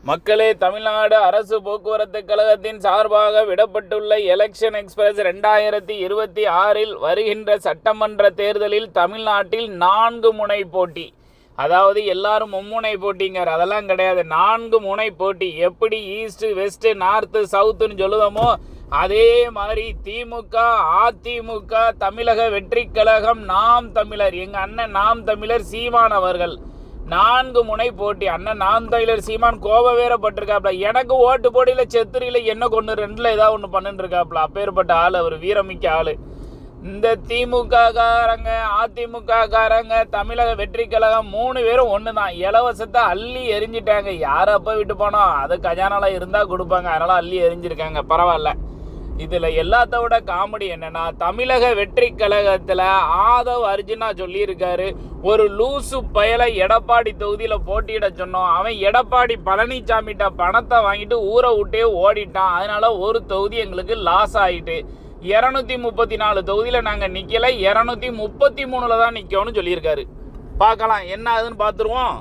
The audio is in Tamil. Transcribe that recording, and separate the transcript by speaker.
Speaker 1: மக்களே, தமிழ்நாடு அரசு போக்குவரத்து கழகத்தின் சார்பாக விடப்பட்டுள்ள எலெக்ஷன் எக்ஸ்பிரஸ் 2026 வருகின்ற சட்டமன்ற தேர்தலில் தமிழ்நாட்டில் 4 முனை போட்டி. அதாவது எல்லாரும் மும்முனை போட்டிங்கார், அதெல்லாம் கிடையாது. 4 முனை போட்டி. எப்படி ஈஸ்ட் வெஸ்ட் நார்த்து சவுத்துன்னு சொல்லுதமோ அதே மாதிரி திமுக, அதிமுக, தமிழக வெற்றி கழகம், நாம் தமிழர், எங்கள் அண்ணன் நாம் தமிழர் சீமான் அவர்கள் 4 முனை போட்டி. அண்ணன் நாம் தமிழர் சீமான் கோபம் வேறப்பட்டிருக்காப்ல. எனக்கு ஓட்டு போட்டியில் செத்துரியில் என்ன கொண்டு 2ல் ஏதாவது ஒன்று பண்ணிட்டு இருக்காப்ல. அப்பேற்பட்ட ஆள் அவர், வீரமிக்க ஆள். இந்த திமுக காரங்க, அதிமுக காரங்க, தமிழக வெற்றி கழகம் 3 பேரும் ஒன்று தான். இலவசத்தை அள்ளி எரிஞ்சிட்டாங்க. யார் அப்போ விட்டு போனோம், அது கஜானால இருந்தால் கொடுப்பாங்க, அதனால் அள்ளி எரிஞ்சிருக்காங்க. பரவாயில்ல. இதில் எல்லாத்த விட காமெடி என்னன்னா, தமிழக வெற்றி கழகத்தில் ஆதவ் அர்ஜுனா சொல்லியிருக்காரு, ஒரு லூசு பயலை எடப்பாடி தொகுதியில் போட்டியிட சொன்னோம், அவன் எடப்பாடி பழனிசாமிகிட்ட பணத்தை வாங்கிட்டு ஊரை விட்டே ஓடிட்டான், அதனால ஒரு தொகுதி எங்களுக்கு லாஸ் ஆகிட்டு 234 தொகுதியில் நாங்கள் நிற்கலை, 233 தான் நிற்கோன்னு சொல்லியிருக்காரு. பார்க்கலாம் என்ன ஆகுதுன்னு பார்த்துருவோம்.